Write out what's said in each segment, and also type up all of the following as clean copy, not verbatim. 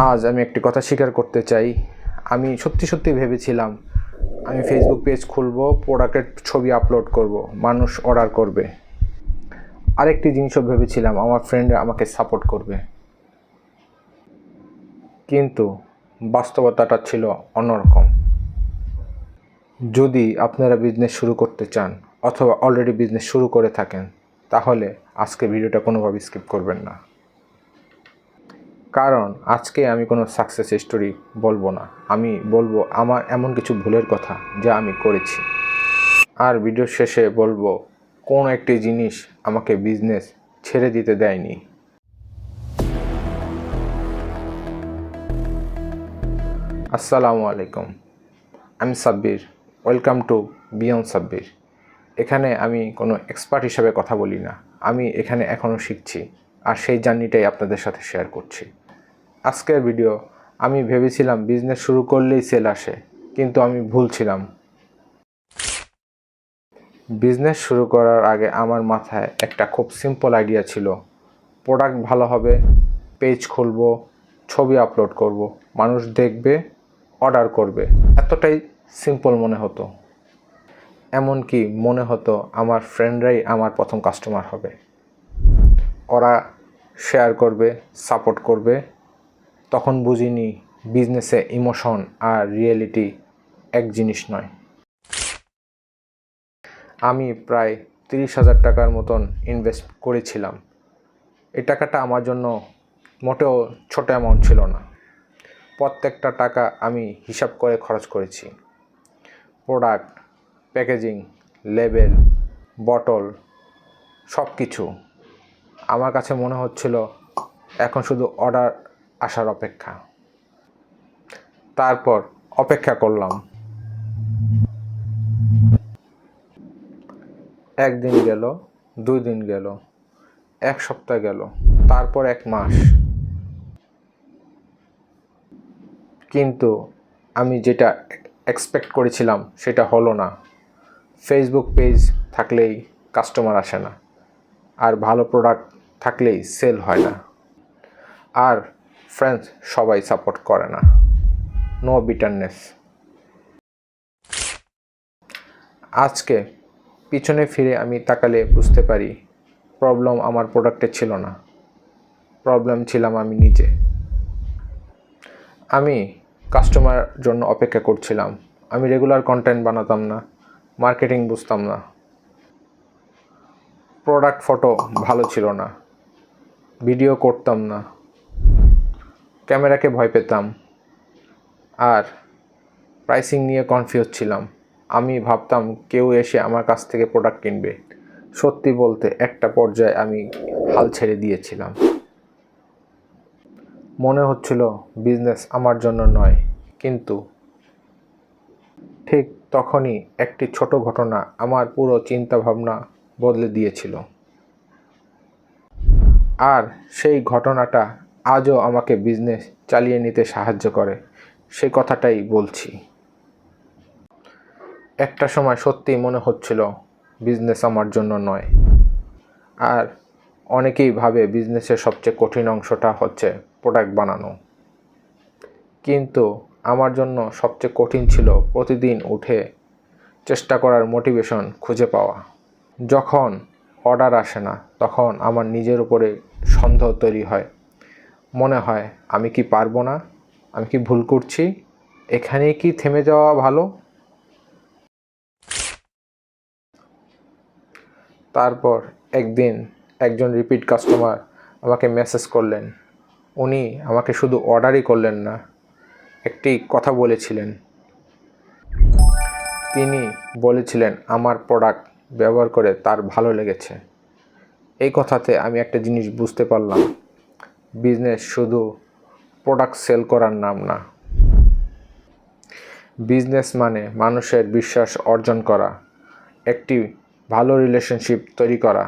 আজ আমি একটি কথা স্বীকার করতে চাই। আমি সত্যি ভেবেছিলাম আমি ফেসবুক পেজ খুলব, প্রোডাক্টের ছবি আপলোড করব, মানুষ অর্ডার করবে। আরেকটি জিনিসও ভেবেছিলাম আমার ফ্রেন্ডরা আমাকে সাপোর্ট করবে। কিন্তু বাস্তবতাটা ছিল অন্যরকম। যদি আপনারা বিজনেস শুরু করতে চান অথবা অলরেডি বিজনেস শুরু করে থাকেন, তাহলে আজকে ভিডিওটা কোনোভাবে স্কিপ করবেন না। কারণ আজকে আমি কোনো সাকসেস স্টোরি বলবো না, আমি বলবো আমার এমন কিছু ভুলের কথা যা আমি করেছি। আর ভিডিওর শেষে বলবো কোন একটি জিনিস আমাকে বিজনেস ছেড়ে দিতে দেয়নি। আসসালামু আলাইকুম, আমি Sabbir. Welcome to beyond Sabbir. এখানে আমি কোনো এক্সপার্ট হিসাবে কথা বলি না, আমি এখানে এখনও শিখছি, আর সেই জার্নিটাই আপনাদের সাথে শেয়ার করছি। আজকের ভিডিও, আমি ভেবেছিলাম বিজনেস শুরু করলেই সেল আসে, কিন্তু আমি ভুল ছিলাম। বিজনেস শুরু করার আগে আমার মাথায় একটা খুব সিম্পল আইডিয়া ছিল। প্রোডাক্ট ভালো হবে, পেজ খুলব, ছবি আপলোড করব, মানুষ দেখবে, অর্ডার করবে। এতটাই সিম্পল মনে হতো। এমনকি মনে হতো আমার ফ্রেন্ডরাই আমার প্রথম কাস্টমার হবে। ওরা শেয়ার করবে, সাপোর্ট করবে। তখন বুঝিনি বিজনেসে ইমোশন আর রিয়েলিটি এক জিনিস নয়। আমি প্রায় 30,000 টাকার মতন ইনভেস্ট করেছিলাম। এই টাকাটা আমার জন্য মোটেও ছোট অ্যামাউন্ট ছিল না। প্রত্যেকটা টাকা আমি হিসাব করে খরচ করেছি। প্রোডাক্ট, প্যাকেজিং, লেবেল, বটল, সব কিছু। আমার কাছে মনে হচ্ছিল এখন শুধু অর্ডার আসার অপেক্ষা। তারপর অপেক্ষা করলাম। একদিন গেল, 2 দিন গেল, 1 সপ্তাহ গেল, তারপর 1 মাস। কিন্তু আমি যেটা এক্সপেক্ট করেছিলাম সেটা হলো না। ফেসবুক পেজ থাকলেই কাস্টমার আসে না, আর ভালো প্রোডাক্ট থাকলেই সেল হয় না, আর ফ্রেন্ডস সবাই সাপোর্ট করে না। No bitterness. আজকে পিছনে ফিরে আমি তাকালে বুঝতে পারি প্রবলেম আমার প্রোডাক্টে ছিল না, প্রবলেম ছিলাম আমি নিজে। আমি কাস্টমার জন্য অপেক্ষা করছিলাম। আমি রেগুলার কন্টেন্ট বানাতাম না, মার্কেটিং বুঝতাম না, প্রোডাক্ট ফটো ভালো ছিল না, ভিডিও করতাম না, ক্যামেরাকে ভয় পেতাম, আর প্রাইসিং নিয়ে কনফিউজ ছিলাম। আমি ভাবতাম কেউ এসে আমার কাছ থেকে প্রোডাক্ট কিনবে। সত্যি বলতে একটা পর্যায়ে আমি হাল ছেড়ে দিয়েছিলাম। মনে হচ্ছিল বিজনেস আমার জন্য নয়। কিন্তু ঠিক তখনই একটি ছোট ঘটনা আমার পুরো চিন্তাভাবনা বদলে দিয়েছিল। আর সেই ঘটনাটা আজও আমাকে বিজনেস চালিয়ে নিতে সাহায্য করে। সেই কথাটাই বলছি। একটা সময় সত্যিই মনে হচ্ছিল বিজনেস আমার জন্য নয়। আর অনেকেই ভাবে বিজনেসের সবচেয়ে কঠিন অংশটা হচ্ছে প্রোডাক্ট বানানো। কিন্তু আমার জন্য সবচেয়ে কঠিন ছিল প্রতিদিন উঠে চেষ্টা করার মোটিভেশন খুঁজে পাওয়া। যখন অর্ডার আসে না, তখন আমার নিজের উপরে সন্দেহ তৈরি হয়। মনে হয় আমি কি পারবো না, আমি কি ভুল করছি, এখানেই কি থেমে যাওয়া ভালো। তারপর একদিন একজন রিপিট কাস্টমার আমাকে মেসেজ করলেন। উনি আমাকে শুধু অর্ডারই করলেন না, একটি কথা বলেছিলেন। তিনি বলেছিলেন আমার প্রোডাক্ট ব্যবহার করে তার ভালো লেগেছে। এই কথাতে আমি একটা জিনিস বুঝতে পারলাম, বিজনেস শুধু প্রোডাক্ট সেল করার নাম না। বিজনেস মানে মানুষের বিশ্বাস অর্জন করা, একটি ভালো রিলেশনশিপ তৈরি করা।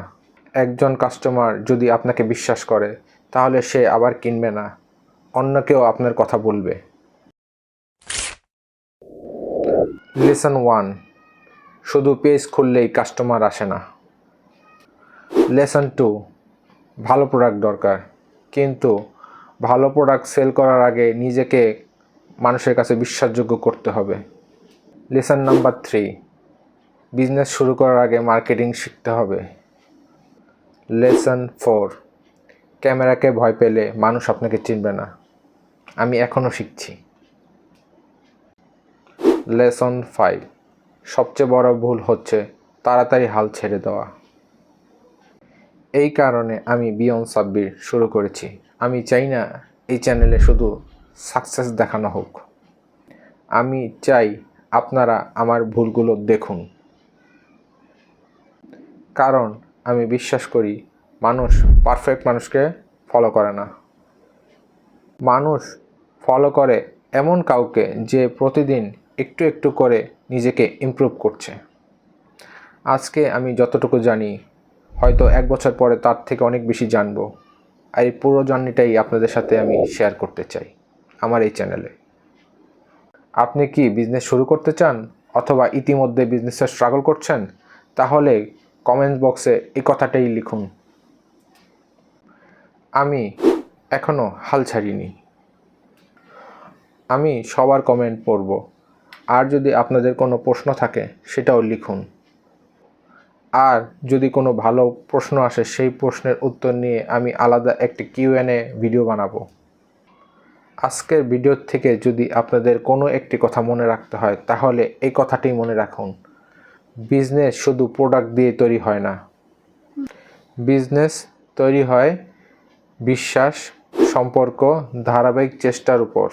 একজন কাস্টমার যদি আপনাকে বিশ্বাস করে, তাহলে সে আবার কিনবে না, অন্যকেও আপনার কথা বলবে। লেসন 1, শুধু পেজ খুললেই কাস্টমার আসে না। লেসন 2, ভালো প্রোডাক্ট দরকার, কিন্তু ভালো প্রোডাক্ট সেল করার আগে নিজেকে মানুষের কাছে বিশ্বাসযোগ্য করতে হবে। লেসন নাম্বার 3, বিজনেস শুরু করার আগে মার্কেটিং শিখতে হবে। লেসন 4, ক্যামেরাকে ভয় পেলে মানুষ আপনাকে চিনবে না। আমি এখনও শিখছি। লেসন 5, সবচেয়ে বড় ভুল হচ্ছে তাড়াতাড়ি হাল ছেড়ে দেওয়া। এই কারণে আমি বিয়ন্ড সাব্বির শুরু করেছি। আমি চাই না এই চ্যানেলে শুধু সাকসেস দেখানো হোক। আমি চাই আপনারা আমার ভুলগুলো দেখুন, কারণ আমি বিশ্বাস করি মানুষ পারফেক্ট মানুষকে ফলো করে না। মানুষ ফলো করে এমন কাউকে যে প্রতিদিন একটু একটু করে নিজেকে ইমপ্রুভ করছে। আজকে আমি যতটুকু জানি হয়তো 1 বছর পরে তার থেকে অনেক বেশি জানবো। আর এই পুরো জার্নিটাই আপনাদের সাথে আমি শেয়ার করতে চাই আমার এই চ্যানেলে। আপনি কি বিজনেস শুরু করতে চান অথবা ইতিমধ্যে বিজনেসে স্ট্রাগল করছেন? তাহলে কমেন্ট বক্সে এই কথাটাই লিখুন। আমি এখনও হাল ছাড়িনি। আমি সবার কমেন্ট পড়ব। আর যদি আপনাদের কোনো প্রশ্ন থাকে সেটাও লিখুন। আর যদি কোনো ভালো প্রশ্ন আসে সেই প্রশ্নের উত্তর নিয়ে আমি আলাদা একটি Q&A ভিডিও বানাবো। আজকের ভিডিও থেকে যদি আপনাদের কোনো একটি কথা মনে রাখতে হয় তাহলে এই কথাটি মনে রাখুন, বিজনেস শুধু প্রোডাক্ট দিয়ে তৈরি হয় না। বিজনেস তৈরি হয় বিশ্বাস, সম্পর্ক, ধারাবাহিক চেষ্টার উপর।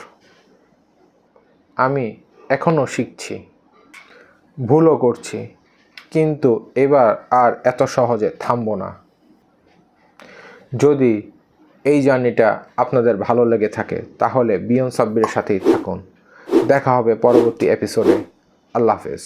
আমি এখনও শিখছি, ভুলও করছি, কিন্তু এবার আর এত সহজে থামবো না। যদি এই জার্নিটা আপনাদের ভালো লেগে থাকে তাহলে বিয়ন্ড সাব্বিরের সাথেই থাকুন। দেখা হবে পরবর্তী এপিসোডে। আল্লাহ হাফেজ।